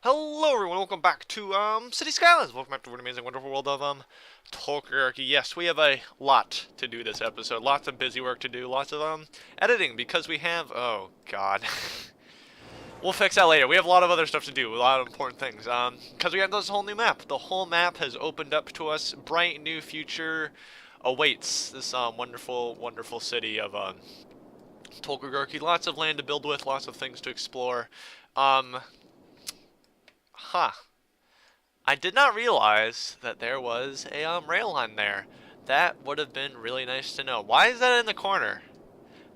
Hello everyone, welcome back to City Skylines. Welcome back to an amazing, wonderful world of Tolkien. Yes, we have a lot to do this episode. Lots of busy work to do. Lots of editing because we have god. We'll fix that later. We have a lot of other stuff to do, a lot of important things. Because we have this whole new map. The whole map has opened up to us. Bright new future awaits this wonderful, wonderful city of Tolkien. Lots of land to build with, lots of things to explore. Um, huh. I did not realize that there was a rail line there. That would have been really nice to know. Why is that in the corner?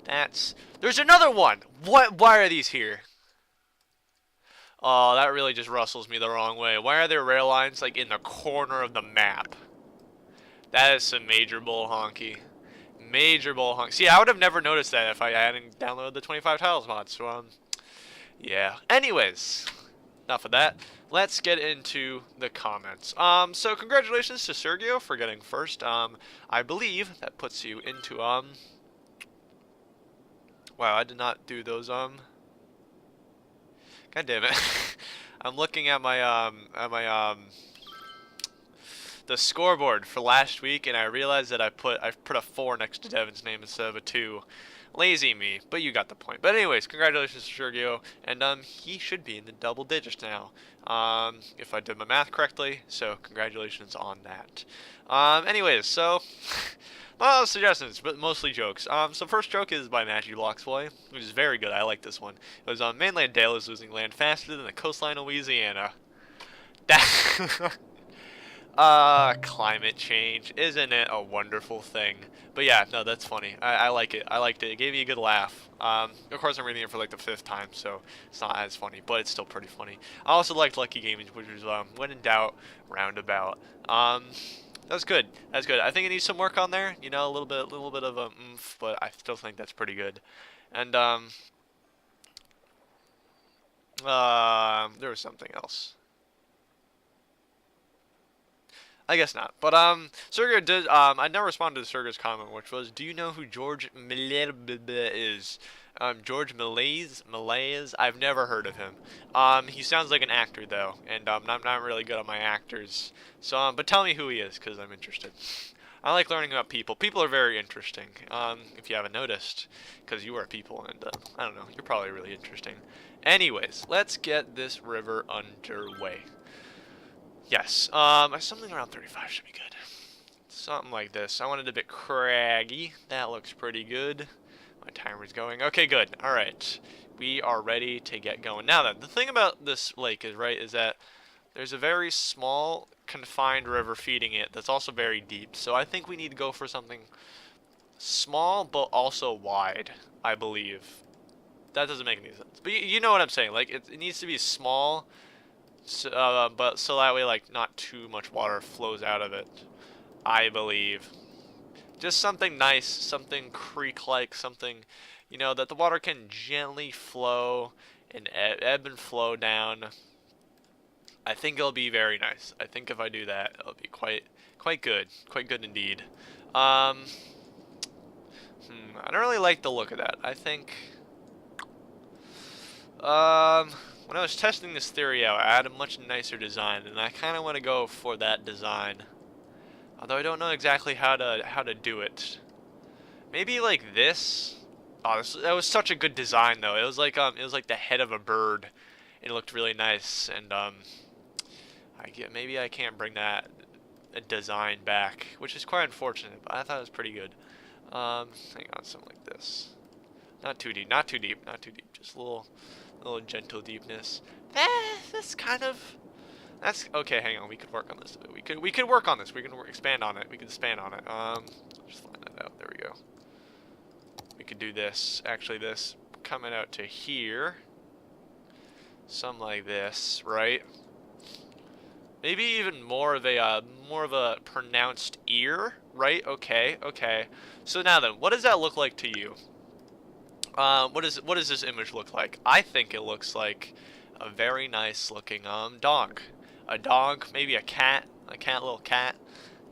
There's another one! Why are these here? Oh, that really just rustles me the wrong way. Why are there rail lines, like, in the corner of the map? That is some major bull honky. Major bull honky. See, I would have never noticed that if I hadn't downloaded the 25 tiles mod, so, yeah. Anyways, enough of that. Let's get into the comments. So congratulations to Sergio for getting first. I believe that puts you into, wow, I did not do those, God damn it. I'm looking at my, the scoreboard for last week, and I realized that I put a 4 next to Devin's name instead of a 2. Lazy me, but you got the point. But anyways, congratulations to Sergio, and he should be in the double digits now, if I did my math correctly. So congratulations on that. Anyways, so well, suggestions, but mostly jokes. So first joke is by Matthew Bloxboy, which is very good. I like this one. It was mainland Dale is losing land faster than the coastline of Louisiana. That. Climate change. Isn't it a wonderful thing? But yeah, no, that's funny. I like it. I liked it. It gave me a good laugh. Of course, I'm reading it for like the 5th time, so it's not as funny, but it's still pretty funny. I also liked Lucky Gaming, which was, when in doubt, roundabout. That's good. That's good. I think it needs some work on there. You know, a little bit of a oomph, but I still think that's pretty good. And, there was something else. I guess not. But Sergio did. I never responded to Sergio's comment, which was, "Do you know who George Millais is?" George Millais. I've never heard of him. He sounds like an actor though, and I'm not really good on my actors. So, but tell me who he is, cause I'm interested. I like learning about people. People are very interesting. If you haven't noticed, cause you are people, and I don't know, you're probably really interesting. Anyways, let's get this river underway. Yes, something around 35 should be good. Something like this. I want it a bit craggy. That looks pretty good. My timer's going. Okay, good. Alright. We are ready to get going. Now then, the thing about this lake is that there's a very small, confined river feeding it that's also very deep. So I think we need to go for something small, but also wide, I believe. That doesn't make any sense. But you know what I'm saying. Like, it needs to be small, but so that way, like, not too much water flows out of it, I believe. Just something nice, something creek-like, something, you know, that the water can gently flow and ebb and flow down. I think it'll be very nice. I think if I do that, it'll be quite good indeed. I don't really like the look of that. I think, when I was testing this theory out, I had a much nicer design, and I kind of want to go for that design. Although I don't know exactly how to do it. Maybe like this. Oh, that was such a good design though. It was like the head of a bird. It looked really nice, and maybe I can't bring that design back, which is quite unfortunate. But I thought it was pretty good. Hang on, something like this. Not too deep. Not too deep. Not too deep. Just a little gentle deepness. That's kind of. That's okay. Hang on, we could work on this a bit. We could work on this. We can expand on it. We can expand on it. Just find that out. There we go. We could do this. Actually, this coming out to here. Something like this, right? Maybe even more of a pronounced ear, right? Okay, okay. So now then, what does that look like to you? What does this image look like? I think it looks like a very nice looking dog. A dog, maybe a little cat.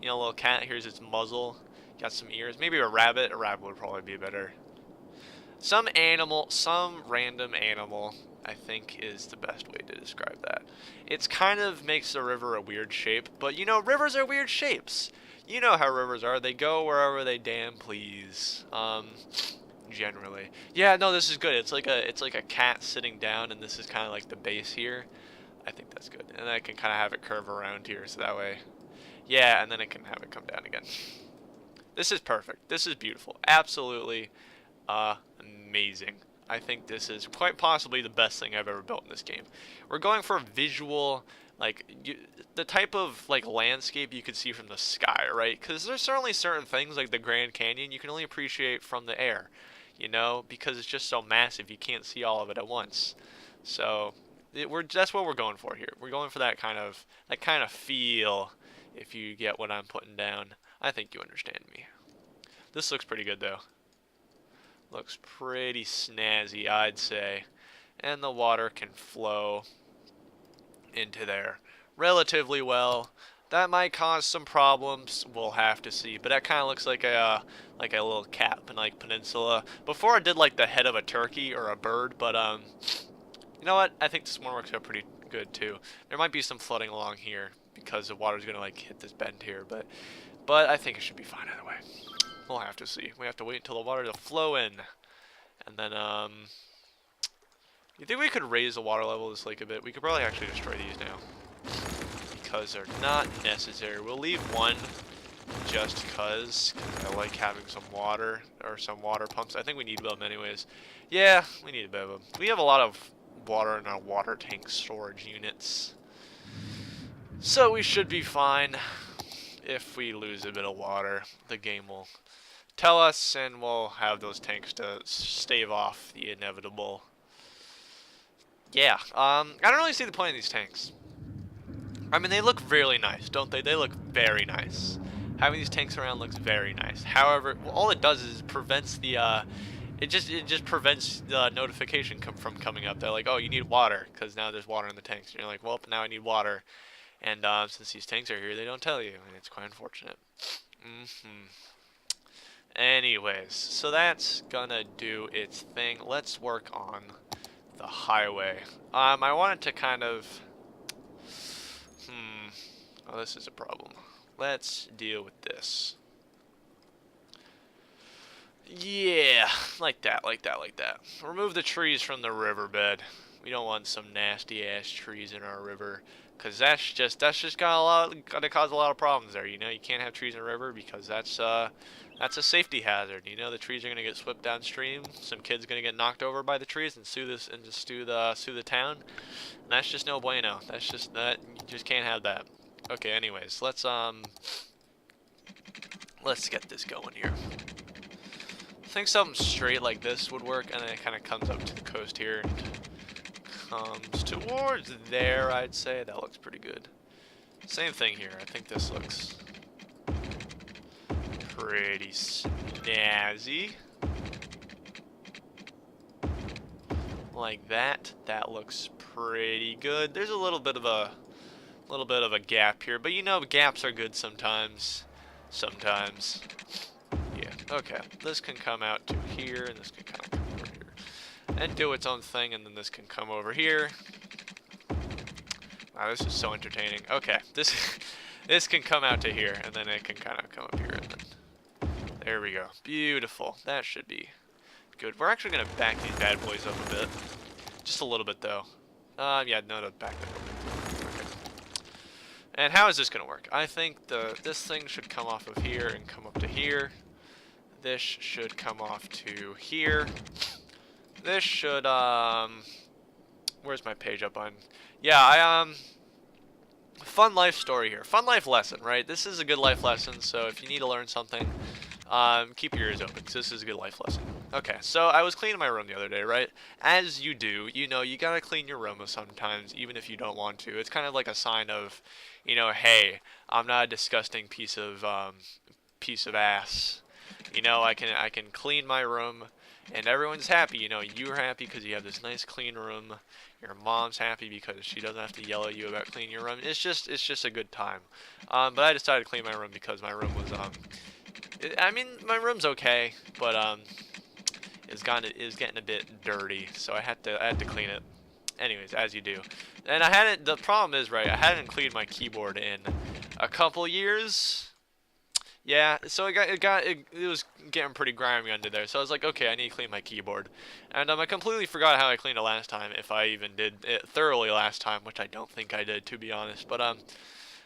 You know, a little cat. Here's its muzzle. Got some ears. Maybe a rabbit. A rabbit would probably be better. Some animal, some random animal, I think is the best way to describe that. it's kind of makes the river a weird shape. But you know, rivers are weird shapes. You know how rivers are. They go wherever they damn please. Generally. Yeah, no, this is good. It's like a cat sitting down, and this is kind of like the base here. I think that's good. And I can kind of have it curve around here, so that way. Yeah, and then I can have it come down again. This is perfect. This is beautiful. Absolutely amazing. I think this is quite possibly the best thing I've ever built in this game. We're going for a visual, like, the type of, like, landscape you could see from the sky, right? Because there's certainly certain things, like the Grand Canyon, you can only appreciate from the air, you know? Because it's just so massive, you can't see all of it at once. So, that's what we're going for here. We're going for that kind of feel, if you get what I'm putting down. I think you understand me. This looks pretty good, though. Looks pretty snazzy, I'd say. And the water can flow into there relatively well. That might cause some problems. We'll have to see. But that kind of looks like a little cap and like peninsula. Before I did like the head of a turkey or a bird, but you know what? I think this one works out pretty good too. There might be some flooding along here because the water's gonna like hit this bend here, but I think it should be fine either way. We'll have to see. We have to wait until the water to flow in. And then, you think we could raise the water level this lake a bit? We could probably actually destroy these now. Because they're not necessary. We'll leave one just because I like having some water, or some water pumps. I think we need them anyways. Yeah, we need a bit of them. We have a lot of water in our water tank storage units. So we should be fine. If we lose a bit of water, the game will tell us, and we'll have those tanks to stave off the inevitable. Yeah, I don't really see the point of these tanks. I mean, they look really nice, don't they? They look very nice. Having these tanks around looks very nice. However, all it does is prevents the, it just prevents the notification from coming up. They're like, oh, you need water, because now there's water in the tanks. And you're like, well, now I need water. And since these tanks are here, they don't tell you, and it's quite unfortunate. Anyways, so that's gonna do its thing. Let's work on the highway. I wanted to kind of... Oh, this is a problem. Let's deal with this. Yeah, like that, like that, like that. Remove the trees from the riverbed. We don't want some nasty ass trees in our river, cause that's just gonna cause a lot of problems there. You know, you can't have trees in a river because that's a safety hazard. You know, the trees are gonna get swept downstream. Some kid's gonna get knocked over by the trees and sue the town. And that's just no bueno. That's just that you just can't have that. Okay, anyways, let's get this going here. I think something straight like this would work, and then it kind of comes up to the coast here and comes towards there, I'd say. That looks pretty good. Same thing here. I think this looks pretty snazzy. Like that. That looks pretty good. There's a little bit of a gap here, but you know, gaps are good sometimes. Sometimes. Yeah, okay. This can come out to here, and this can kind of come over here. And do its own thing, and then this can come over here. Wow, this is so entertaining. Okay, this can come out to here, and then it can kind of come up here, and then... There we go. Beautiful. That should be good. We're actually going to back these bad boys up a bit. Just a little bit, though. Yeah, no, back them up. Okay. And how is this going to work? I think this thing should come off of here and come up to here. This should come off to here. This should, where's my page up on? Yeah, fun life story here. Fun life lesson, right? This is a good life lesson, so if you need to learn something, keep your ears open, because this is a good life lesson. Okay, so I was cleaning my room the other day, right? As you do, you know, you gotta clean your room sometimes, even if you don't want to. It's kind of like a sign of, you know, hey, I'm not a disgusting piece of ass. You know, I can clean my room, and everyone's happy. You know, you're happy because you have this nice clean room. Your mom's happy because she doesn't have to yell at you about cleaning your room. It's just a good time. But I decided to clean my room because my room was I mean, my room's okay, but it was getting a bit dirty, so I had to clean it. anyways, as you do. And I hadn't, the problem is, right, I hadn't cleaned my keyboard in a couple years. Yeah, so it was getting pretty grimy under there. So I was like, okay, I need to clean my keyboard. And I completely forgot how I cleaned it last time, if I even did it thoroughly last time, which I don't think I did, to be honest. But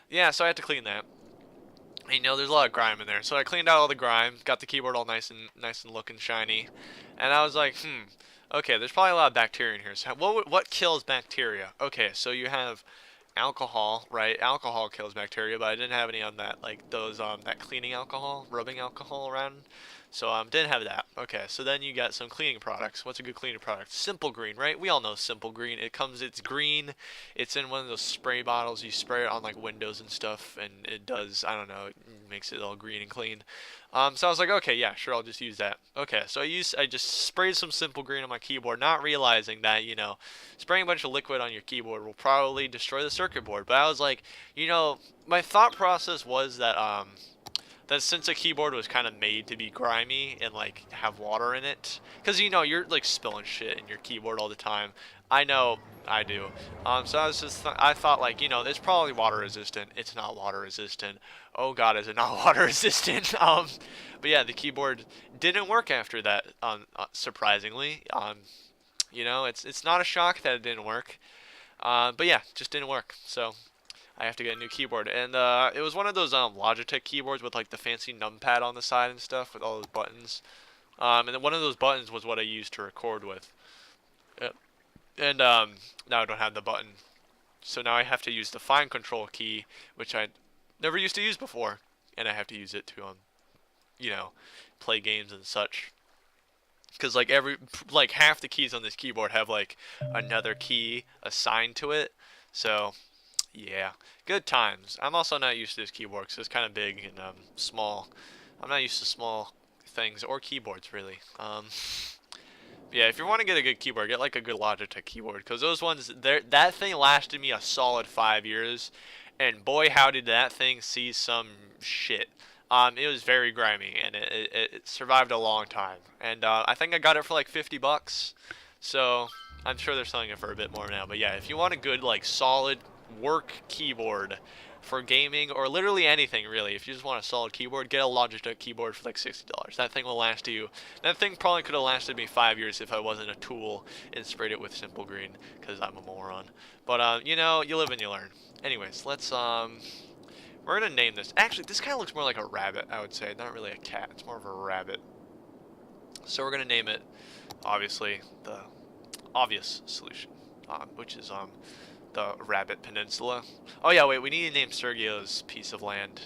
yeah, so I had to clean that. And, you know, there's a lot of grime in there. So I cleaned out all the grime, got the keyboard all nice and looking shiny. And I was like, okay, there's probably a lot of bacteria in here. So what kills bacteria? Okay, so you have alcohol, right? Alcohol kills bacteria, but I didn't have any on that, like those that cleaning alcohol, rubbing alcohol around. So didn't have that. Okay, so then you got some cleaning products. What's a good cleaning product? Simple Green, right? We all know Simple Green. It's green. It's in one of those spray bottles. You spray it on like windows and stuff, and it does, I don't know, it makes it all green and clean. So I was like, okay, yeah, sure, I'll just use that. Okay, so I just sprayed some Simple Green on my keyboard, not realizing that, you know, spraying a bunch of liquid on your keyboard will probably destroy the circuit board. But I was like, you know, my thought process was that that since a keyboard was kind of made to be grimy and like have water in it, because you know you're like spilling shit in your keyboard all the time. I know I do. So I thought like, you know, it's probably water resistant. It's not water resistant. Oh God, is it not water resistant? But yeah, the keyboard didn't work after that. Surprisingly, you know, it's not a shock that it didn't work. But yeah, just didn't work. So I have to get a new keyboard, and it was one of those Logitech keyboards with like the fancy numpad on the side and stuff with all those buttons. And then one of those buttons was what I used to record with. Yep. And now I don't have the button, so now I have to use the Find Control key, which I never used to use before, and I have to use it to you know, play games and such. Because like half the keys on this keyboard have like another key assigned to it, so. Yeah, good times. I'm also not used to this keyboard because it's kind of big and small. I'm not used to small things or keyboards really. Yeah, if you want to get a good keyboard, get like a good Logitech keyboard because those ones, that thing lasted me a solid 5 years, and boy, how did that thing see some shit. It was very grimy and it survived a long time, and I think I got it for like 50 bucks. So I'm sure they're selling it for a bit more now. But yeah, if you want a good like solid work keyboard for gaming or literally anything really, if you just want a solid keyboard, get a Logitech keyboard for like $60. That thing will last you. That thing probably could have lasted me 5 years if I wasn't a tool and sprayed it with Simple Green because I'm a moron. But you know, you live and you learn. Anyways, let's we're gonna name this. Actually, this kind of looks more like a rabbit, I would say. Not really a cat. It's more of a rabbit. So we're gonna name it, obviously, the obvious solution, which is the Rabbit Peninsula. Oh yeah, wait, we need to name Sergio's piece of land.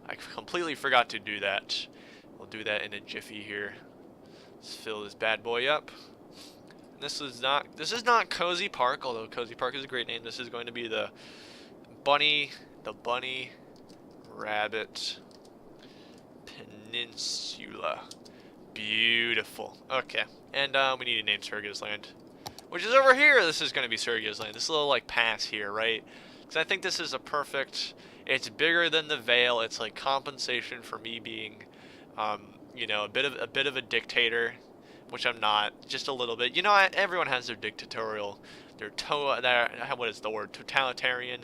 I completely forgot to do that. We'll do that in a jiffy here. Let's fill this bad boy up. And this is not Cozy Park, although Cozy Park is a great name. This is going to be the Bunny Rabbit Peninsula. Beautiful. Okay, and we need to name Sergio's land, which is over here. This is going to be Sergio's land. This little like pass here, right? Because I think this is a perfect. It's bigger than the Vale. It's like compensation for me being, you know, a bit of a dictator, which I'm not. Just a little bit. You know, everyone has their dictatorial, what is the word? Totalitarian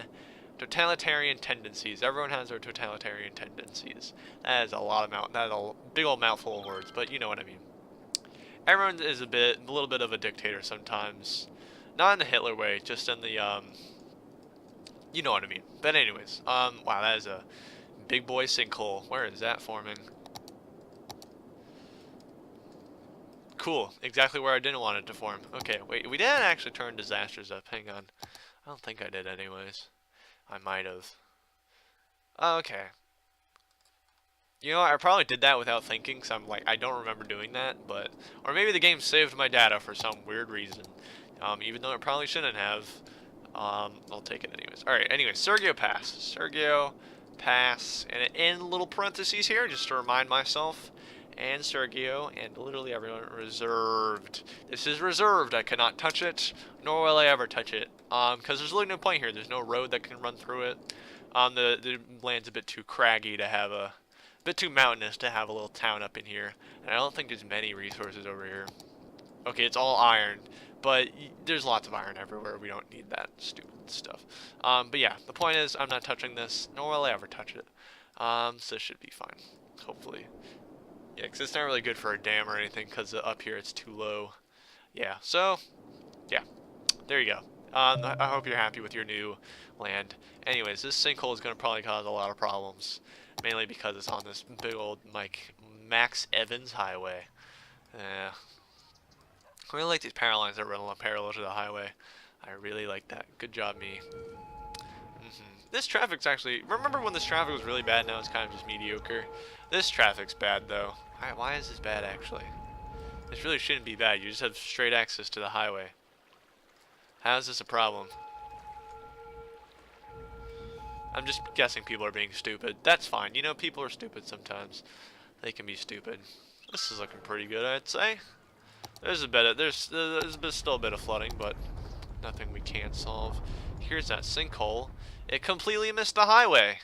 tendencies. Everyone has their totalitarian tendencies. That is a big old mouthful of words, but you know what I mean. Everyone is a little bit of a dictator sometimes. Not in the Hitler way, just in the, you know what I mean. But anyways, wow, that is a big boy sinkhole. Where is that forming? Cool, exactly where I didn't want it to form. Okay, wait, we didn't actually turn disasters up. Hang on. I don't think I did anyways. I might have. Oh, okay. You know, I probably did that without thinking, because I'm like, I don't remember doing that, but, or maybe the game saved my data for some weird reason, even though it probably shouldn't have. I'll take it anyways. Alright, anyways, Sergio Pass. Sergio Pass, and in little parentheses here, just to remind myself, and Sergio, and literally everyone, reserved. This is reserved. I cannot touch it, nor will I ever touch it, because there's really no point here. There's no road that can run through it. The land's a bit too craggy to have a bit too mountainous to have a little town up in here, and I don't think there's many resources over here. Okay, it's all iron, But there's lots of iron everywhere. We don't need that stupid stuff. But yeah, the point is, I'm not touching this, nor will I ever touch it. So it should be fine, hopefully. Yeah, because it's not really good for a dam or anything, because up here it's too low. Yeah, so, yeah, there you go. I hope you're happy with your new land. Anyways, this sinkhole is going to probably cause a lot of problems, mainly because it's on this big old Max Evans highway. Yeah. I really like these power lines that run along parallel to the highway. I really like that. Good job, me. This traffic's actually... Remember when this traffic was really bad? Now it's kind of just mediocre. This traffic's bad, though. Why is this bad, actually? This really shouldn't be bad. You just have straight access to the highway. How is this a problem? I'm just guessing people are being stupid. That's fine. You know, people are stupid sometimes. They can be stupid. This is looking pretty good, I'd say. There's still a bit of flooding, but nothing we can't solve. Here's that sinkhole. It completely missed the highway.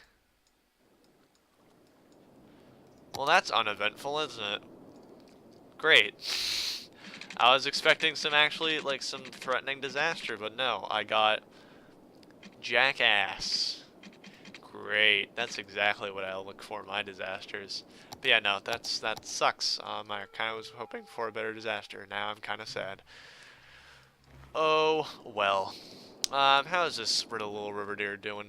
Well, that's uneventful, isn't it? Great. I was expecting some threatening disaster, but no, I got jackass. Great. That's exactly what I look for in my disasters. But yeah, no, that sucks. I kind of was hoping for a better disaster. Now I'm kind of sad. Oh, well. How is this little river deer doing?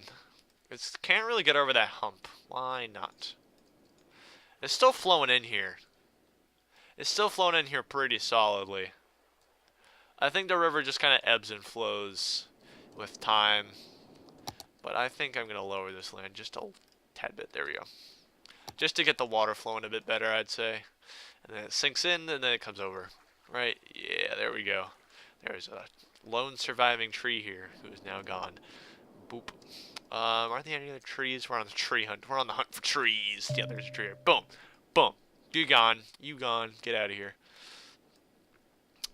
It can't really get over that hump. Why not? It's still flowing in here. It's still flowing in here pretty solidly. I think the river just kind of ebbs and flows with time. But I think I'm going to lower this land just a tad bit. There we go. Just to get the water flowing a bit better, I'd say. And then it sinks in, and then it comes over. Right? Yeah, there we go. There's a lone surviving tree here who is now gone. Boop. Aren't there any other trees? We're on the tree hunt. We're on the hunt for trees. Yeah, there's a tree here. Boom. Boom. You gone. You gone. Get out of here.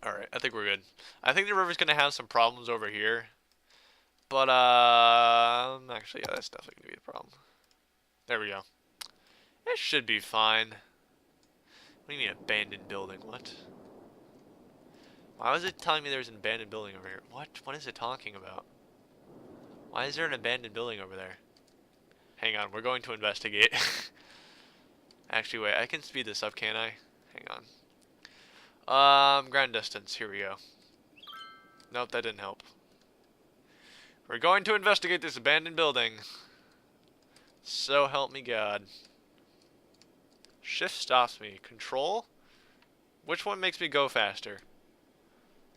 Alright, I think we're good. I think the river's going to have some problems over here. But, actually, yeah, that's definitely going to be the problem. There we go. It should be fine. What do you mean, abandoned building? What? Why was it telling me there's an abandoned building over here? What? What is it talking about? Why is there an abandoned building over there? Hang on, we're going to investigate. Actually, wait, I can speed this up, can't I? Hang on. Ground distance, here we go. Nope, that didn't help. We're going to investigate this abandoned building. So help me God. Shift stops me. Control? Which one makes me go faster?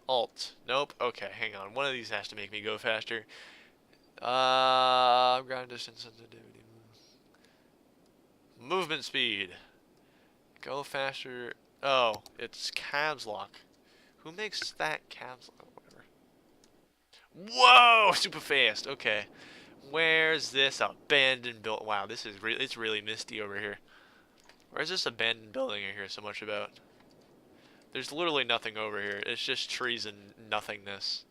Alt. Nope. Okay, hang on. One of these has to make me go faster. Ground distance sensitivity. Movement speed. Go faster. Oh, it's caps lock. Who makes that caps lock? Whoa! Super fast. Okay. Where's this abandoned building? Wow, this is it's really misty over here. Where's this abandoned building I hear so much about? There's literally nothing over here. It's just trees and nothingness.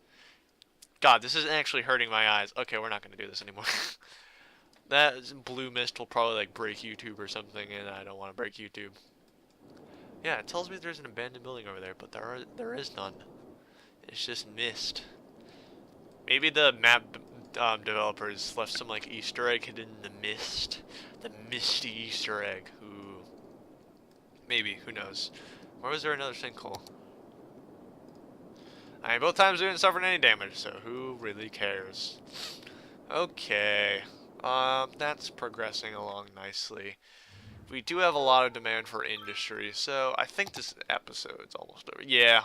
God, this isn't actually hurting my eyes. Okay, we're not going to do this anymore. That blue mist will probably like break YouTube or something, and I don't want to break YouTube. Yeah, it tells me there's an abandoned building over there, but there is none. It's just mist. Maybe the map developers left some like Easter egg hidden in the mist. The misty Easter egg. Ooh. Maybe, who knows. Or was there another sinkhole? I mean, both times we didn't suffer any damage, so who really cares? Okay. That's progressing along nicely. We do have a lot of demand for industry, so I think this episode's almost over. Yeah.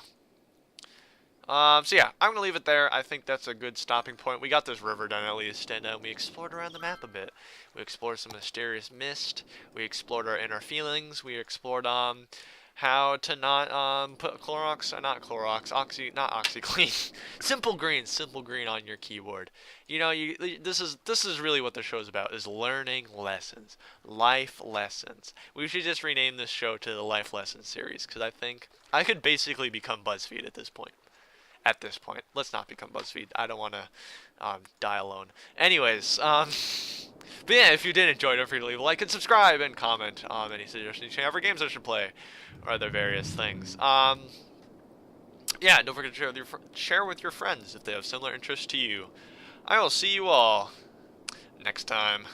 So yeah, I'm gonna leave it there. I think that's a good stopping point. We got this river done at least, and we explored around the map a bit. We explored some mysterious mist. We explored our inner feelings. We explored how to not put not OxyClean, simple green on your keyboard. You know, this is really what the show's about, is learning lessons, life lessons. We should just rename this show to the Life Lessons series, because I think I could basically become BuzzFeed at this point. Let's not become BuzzFeed. I don't want to die alone. Anyways, but yeah, if you did enjoy, don't forget to leave a like and subscribe and comment any suggestions you have for games I should play or other various things. Yeah, don't forget to share with your friends if they have similar interests to you. I will see you all next time.